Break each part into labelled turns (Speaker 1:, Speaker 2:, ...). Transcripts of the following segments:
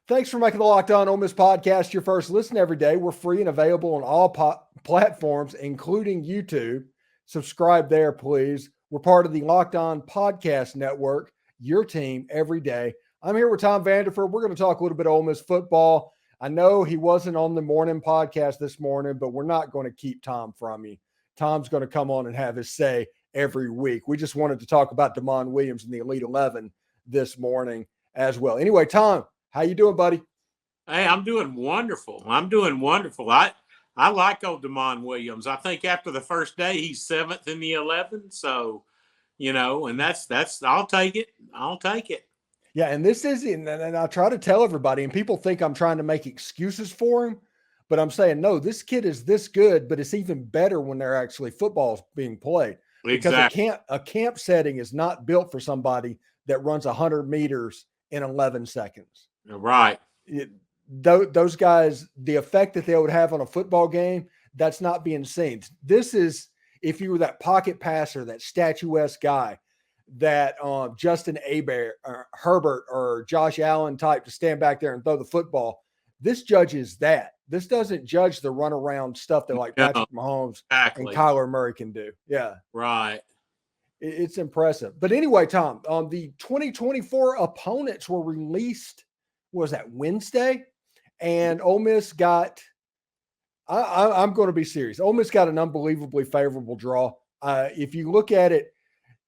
Speaker 1: Thanks for making the Locked On Ole Miss podcast your first listen every day. We're free and available on all platforms, including YouTube. Subscribe there, please. We're part of the Locked On Podcast Network, your team every day. I'm here with Tom Vanderford. We're going to talk a little bit of Ole Miss football. I know he wasn't on the morning podcast this morning, but we're not going to keep Tom from you. Tom's going to come on and have his say every week. We just wanted to talk about Damon Williams and the Elite 11 this morning as well. Anyway, Tom, how you doing, buddy?
Speaker 2: Hey, I'm doing wonderful. I like old Damon Williams. I think after the first day, he's 7th in the 11. So, and that's I'll take it.
Speaker 1: Yeah, and this is, and I try to tell everybody, and people think I'm trying to make excuses for him, but I'm saying, no, this kid is this good, but it's even better when they're actually football's being played. Because
Speaker 2: exactly.
Speaker 1: a camp setting is not built for somebody that runs 100 meters in 11 seconds.
Speaker 2: Right.
Speaker 1: Those guys, the effect that they would have on a football game, that's not being seen. This is, if you were that pocket passer, that statuesque guy, that Justin Herbert or Josh Allen type to stand back there and throw the football. This judges that. This doesn't judge the runaround stuff that like Patrick Mahomes and Kyler Murray can do. Yeah.
Speaker 2: Right.
Speaker 1: It's impressive. But anyway, Tom, the 2024 opponents were released, was that Wednesday? And Ole Miss got, I'm going to be serious. Ole Miss got an unbelievably favorable draw. If you look at it,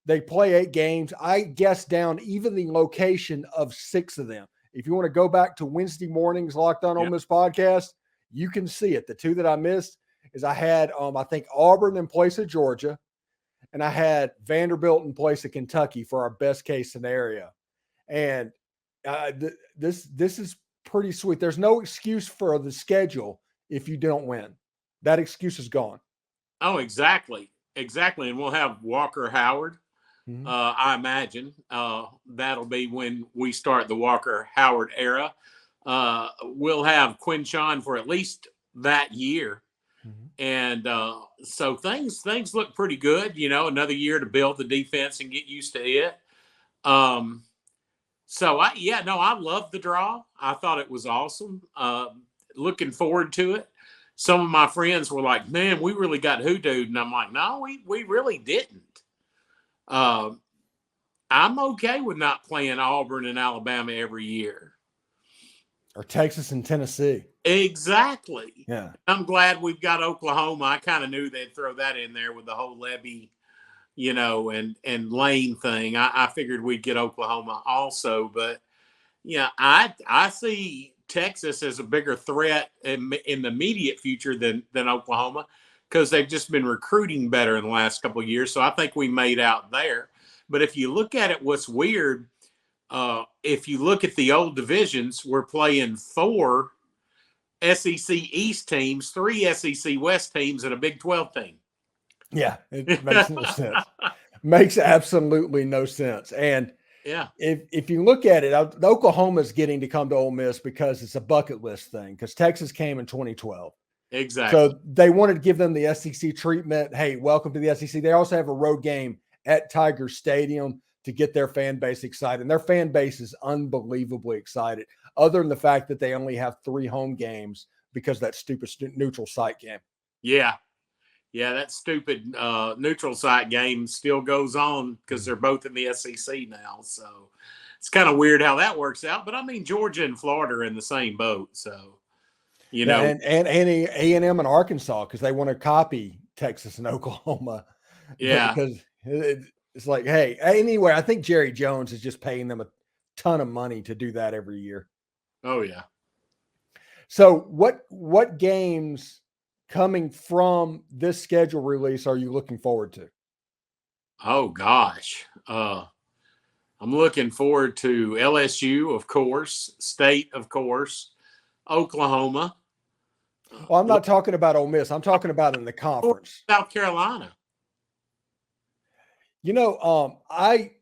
Speaker 1: they play 8 games. I guess down even the location of 6 of them. If you want to go back to Wednesday morning's Locked On Ole Miss podcast, you can see it. The 2 that I missed is I had, I think, Auburn in place of Georgia, and I had Vanderbilt in place of Kentucky for our best case scenario. And this is pretty sweet. There's no excuse for the schedule if you don't win. That excuse is gone.
Speaker 2: Oh, exactly. And we'll have Walker Howard. Mm-hmm. I imagine that'll be when we start the Walker Howard era. We'll have Quinshon for at least that year. Mm-hmm. And so things look pretty good, another year to build the defense and get used to it. I love the draw. I thought it was awesome. Looking forward to it. Some of my friends were like, man, we really got hoodooed. And I'm like, no, we really didn't. I'm okay with not playing Auburn and Alabama every year.
Speaker 1: Or Texas and Tennessee.
Speaker 2: Exactly.
Speaker 1: Yeah.
Speaker 2: I'm glad we've got Oklahoma. I kind of knew they'd throw that in there with the whole Levy, and Lane thing. I figured we'd get Oklahoma also. But, I see Texas as a bigger threat in the immediate future than Oklahoma because they've just been recruiting better in the last couple of years. So I think we made out there. But if you look at it, what's weird, if you look at the old divisions, we're playing 4 SEC East teams, 3 SEC West teams, and a Big 12 team.
Speaker 1: Yeah, it makes no sense. Makes absolutely no sense. And if you look at it, Oklahoma's getting to come to Ole Miss because it's a bucket list thing, because Texas came in 2012.
Speaker 2: Exactly.
Speaker 1: So they wanted to give them the SEC treatment. Hey, welcome to the SEC. They also have a road game at Tiger Stadium to get their fan base excited. And their fan base is unbelievably excited, other than the fact that they only have 3 home games because of that stupid neutral site game.
Speaker 2: Yeah, that stupid neutral site game still goes on because they're both in the SEC now. So it's kind of weird how that works out. But, I mean, Georgia and Florida are in the same boat. So,
Speaker 1: And A&M and Arkansas, because they want to copy Texas and Oklahoma.
Speaker 2: Yeah.
Speaker 1: Because it's like, hey, anyway, I think Jerry Jones is just paying them a ton of money to do that every year.
Speaker 2: Oh, yeah.
Speaker 1: So what games coming from this schedule release are you looking forward to?
Speaker 2: Oh, gosh. I'm looking forward to LSU, of course, State, of course, Oklahoma.
Speaker 1: Well, I'm not talking about Ole Miss. I'm talking about in the conference.
Speaker 2: South Carolina.
Speaker 1: I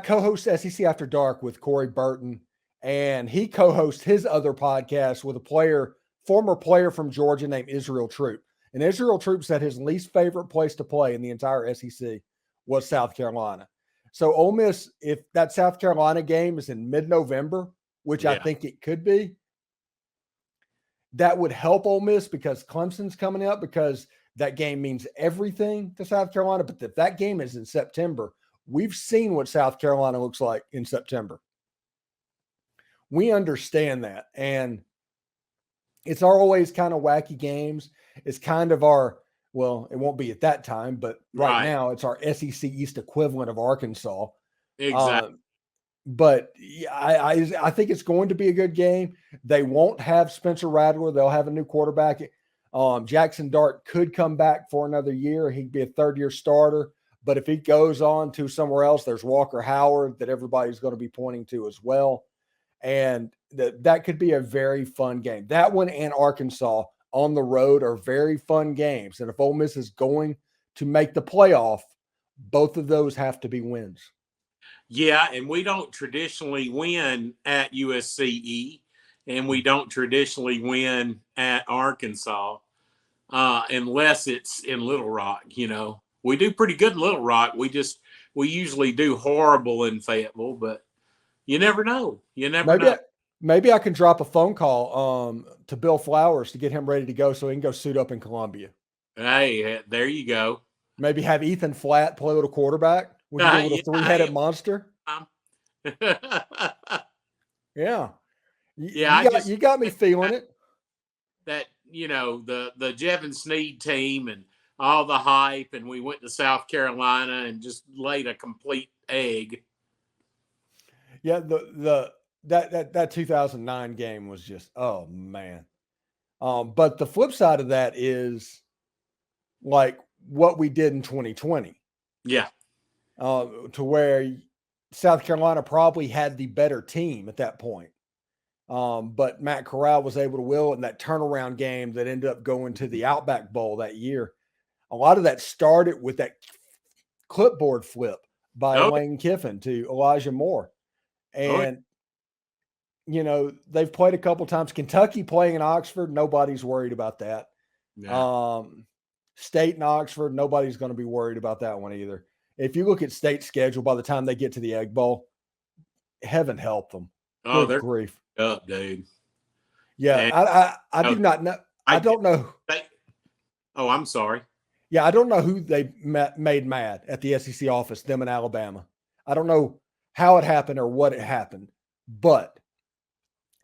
Speaker 1: co-host SEC After Dark with Corey Burton, and he co-hosts his other podcast with a former player from Georgia named Israel Troop. And Israel Troop said his least favorite place to play in the entire SEC was South Carolina. So Ole Miss, if that South Carolina game is in mid-November, which I think it could be, that would help Ole Miss because Clemson's coming up, because that game means everything to South Carolina. But if that game is in September, we've seen what South Carolina looks like in September. We understand that. And it's always kind of wacky games. It's kind of our, well, it won't be at that time, but right now it's our SEC East equivalent of Arkansas.
Speaker 2: Exactly.
Speaker 1: But I think it's going to be a good game. They won't have Spencer Rattler. They'll have a new quarterback. Jackson Dart could come back for another year. He'd be a third-year starter. But if he goes on to somewhere else, there's Walker Howard that everybody's going to be pointing to as well. And that could be a very fun game. That one and Arkansas on the road are very fun games. And if Ole Miss is going to make the playoff, both of those have to be wins.
Speaker 2: Yeah, and we don't traditionally win at USCE, and we don't traditionally win at Arkansas unless it's in Little Rock. We do pretty good in Little Rock. We usually do horrible in Fayetteville, but you never know. You never know.
Speaker 1: Maybe I can drop a phone call to Bill Flowers to get him ready to go so he can go suit up in Columbia.
Speaker 2: Hey, there you go.
Speaker 1: Maybe have Ethan Flatt play with a quarterback. We can go with a three-headed monster. Yeah. You got me feeling it.
Speaker 2: That, the Jevin Sneed team and all the hype, and we went to South Carolina and just laid a complete egg.
Speaker 1: Yeah, that 2009 game was just, oh man. But the flip side of that is like what we did in 2020.
Speaker 2: Yeah.
Speaker 1: To where South Carolina probably had the better team at that point. But Matt Corral was able to will it in that turnaround game that ended up going to the Outback Bowl that year. A lot of that started with that clipboard flip by Lane Kiffin to Elijah Moore. And, they've played a couple times. Kentucky playing in Oxford, nobody's worried about that. Yeah. State and Oxford, nobody's going to be worried about that one either. If you look at State's schedule, by the time they get to the Egg Bowl, heaven help them.
Speaker 2: Oh, they're
Speaker 1: grief
Speaker 2: up, dude.
Speaker 1: Yeah, and I do not know. I don't know.
Speaker 2: I'm sorry.
Speaker 1: Yeah, I don't know who they made mad at the SEC office, them in Alabama. I don't know how it happened or what it happened, but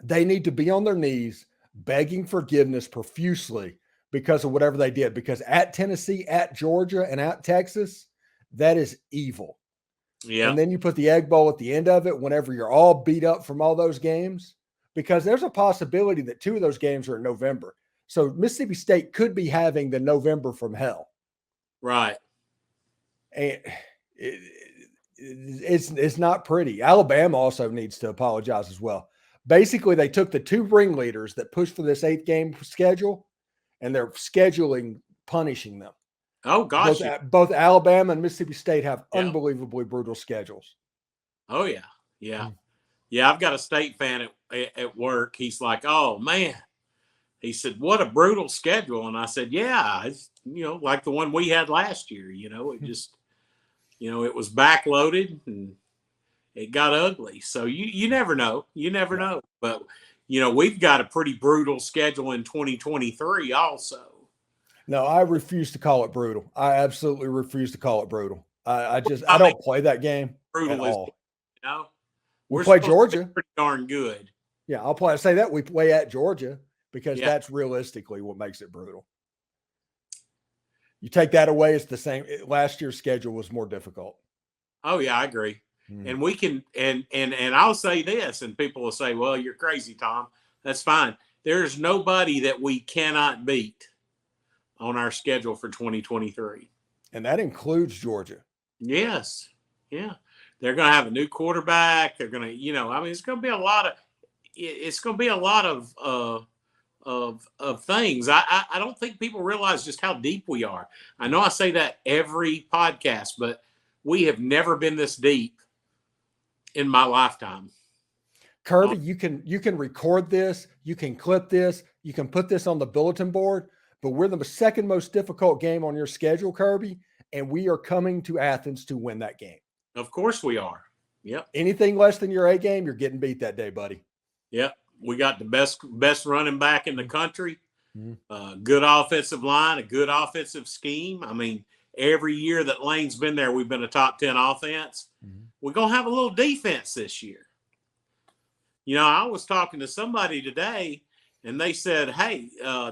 Speaker 1: they need to be on their knees begging forgiveness profusely because of whatever they did. Because at Tennessee, at Georgia, and at Texas, that is evil. Yeah. And then you put the Egg Bowl at the end of it whenever you're all beat up from all those games, because there's a possibility that 2 of those games are in November. So Mississippi State could be having the November from hell.
Speaker 2: Right.
Speaker 1: And it's not pretty. Alabama also needs to apologize as well. Basically, they took the 2 ringleaders that pushed for this 8 game schedule, and they're punishing them.
Speaker 2: Oh, gosh.
Speaker 1: Both Alabama and Mississippi State have unbelievably brutal schedules.
Speaker 2: Oh, yeah. Yeah. Yeah, I've got a State fan at work. He's like, oh, man. He said, what a brutal schedule. And I said, yeah, it's, like the one we had last year. It just, it was backloaded and it got ugly. So you never know. You never know. But, we've got a pretty brutal schedule in 2023 also.
Speaker 1: No, I refuse to call it brutal. I absolutely refuse to call it brutal. I don't play that game brutal at all. We play Georgia.
Speaker 2: Pretty darn good.
Speaker 1: Yeah, I say that we play at Georgia because that's realistically what makes it brutal. You take that away, it's the same. Last year's schedule was more difficult.
Speaker 2: Oh yeah, I agree. And we can, and I'll say this, and people will say, well, you're crazy, Tom. That's fine. There's nobody that we cannot beat on our schedule for 2023.
Speaker 1: And that includes Georgia.
Speaker 2: Yes. Yeah. They're going to have a new quarterback. They're going to, it's going to be a lot of things. I don't think people realize just how deep we are. I know I say that every podcast, but we have never been this deep in my lifetime.
Speaker 1: Kirby, you can record this, you can clip this, you can put this on the bulletin board, but we're the second most difficult game on your schedule, Kirby, and we are coming to Athens to win that game.
Speaker 2: Of course we are. Yep.
Speaker 1: Anything less than your A game, you're getting beat that day, buddy.
Speaker 2: Yep. We got the best running back in the country.
Speaker 1: Mm-hmm.
Speaker 2: Good offensive line, a good offensive scheme. I mean, every year that Lane's been there, we've been a top 10 offense.
Speaker 1: Mm-hmm.
Speaker 2: We're going to have a little defense this year. You know, I was talking to somebody today, and they said, hey,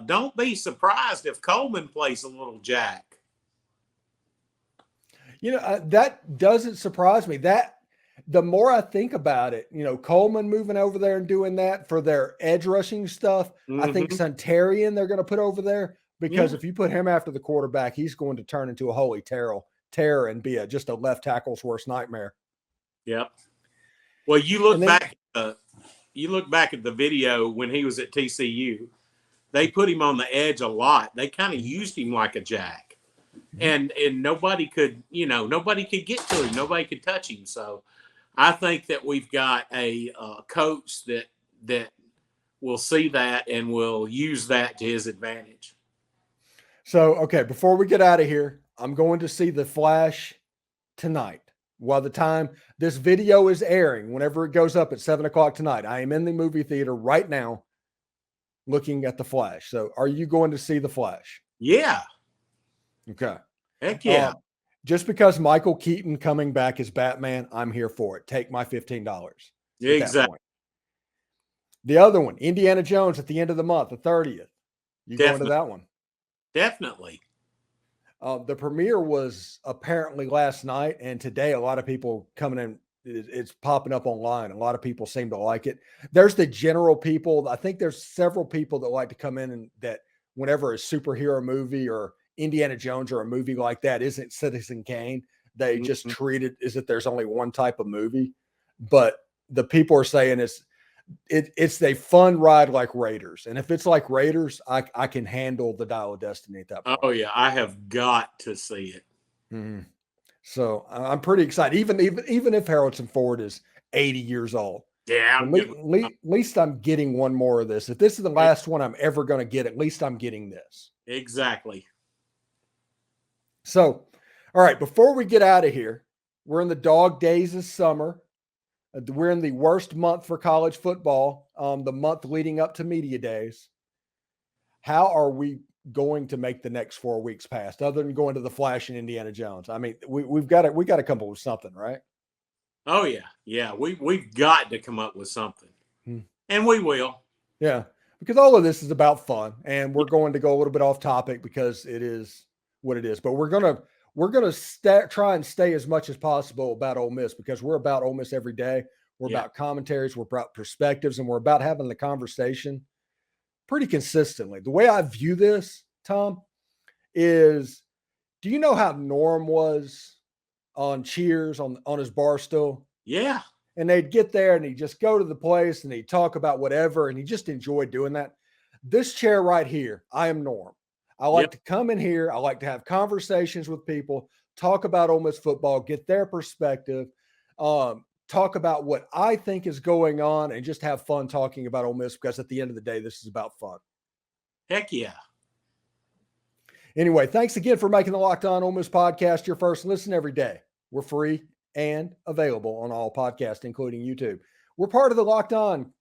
Speaker 2: don't be surprised if Coleman plays a little jack.
Speaker 1: You know, that doesn't surprise me. That the more I think about it, you know, Coleman moving over there and doing that for their edge rushing stuff.
Speaker 2: Mm-hmm.
Speaker 1: I think Suntarian they're going to put over there because
Speaker 2: Yeah.
Speaker 1: if you put him after the quarterback, he's going to turn into a holy terror and be just a left tackle's worst nightmare.
Speaker 2: Yep. Well, you look back at the video when he was at TCU. They put him on the edge a lot. They kind of used him like a jack. And nobody could get to him. Nobody could touch him. So I think that we've got a coach that will see that and will use that to his advantage.
Speaker 1: So, okay, before we get out of here, I'm going to see The Flash tonight. While the time this video is airing, whenever it goes up at 7:00 tonight, I am in the movie theater right now looking at The Flash. So are you going to see The Flash?
Speaker 2: Yeah.
Speaker 1: Okay.
Speaker 2: Heck yeah.
Speaker 1: Just because Michael Keaton coming back as Batman, I'm here for it. Take my $15.
Speaker 2: Yeah, exactly.
Speaker 1: The other one, Indiana Jones at the end of the month, the 30th. You going to that one?
Speaker 2: Definitely.
Speaker 1: The premiere was apparently last night, and today a lot of people coming in. It's popping up online. A lot of people seem to like it. There's the general people. I think there's several people that like to come in and that whenever a superhero movie or Indiana Jones or a movie like that isn't Citizen Kane, they just treat it as if there's only one type of movie. But the people are saying it's a fun ride like Raiders. And if it's like Raiders, I can handle the Dial of Destiny at that point.
Speaker 2: Oh, yeah. I have got to see it.
Speaker 1: Mm-hmm. So I'm pretty excited. Even if Harrelson Ford is 80 years old.
Speaker 2: Yeah.
Speaker 1: At least I'm getting one more of this. If this is the last one I'm ever going to get, at least I'm getting this.
Speaker 2: Exactly.
Speaker 1: So, all right, before we get out of here, we're in the dog days of summer. We're in the worst month for college football, the month leading up to media days. How are we going to make the next 4 weeks pass other than going to the Flash and Indiana Jones? I mean, we've got to come up with something, right?
Speaker 2: Oh yeah. Yeah. We've got to come up with something and we will.
Speaker 1: Yeah. Because all of this is about fun and we're going to go a little bit off topic because it is what it is, but we're going to try and stay as much as possible about Ole Miss because we're about Ole Miss every day. We're about commentaries, we're about perspectives, and we're about having the conversation pretty consistently. The way I view this, Tom, is do you know how Norm was on Cheers on his bar stool?
Speaker 2: Yeah.
Speaker 1: And they'd get there and he'd just go to the place and he'd talk about whatever. And he just enjoyed doing that. This chair right here, I am Norm. I like to come in here. I like to have conversations with people, talk about Ole Miss football, get their perspective, talk about what I think is going on, and just have fun talking about Ole Miss because at the end of the day, this is about fun.
Speaker 2: Heck yeah.
Speaker 1: Anyway, thanks again for making the Locked On Ole Miss podcast your first listen every day. We're free and available on all podcasts, including YouTube. We're part of the Locked On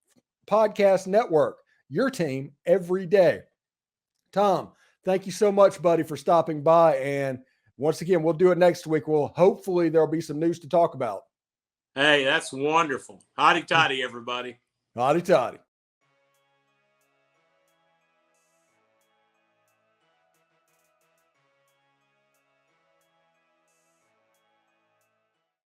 Speaker 1: Podcast Network, your team every day. Tom, thank you so much, buddy, for stopping by. And once again, we'll do it next week. Hopefully there'll be some news to talk about.
Speaker 2: Hey, that's wonderful. Hotty toddy, everybody.
Speaker 1: Hotty toddy.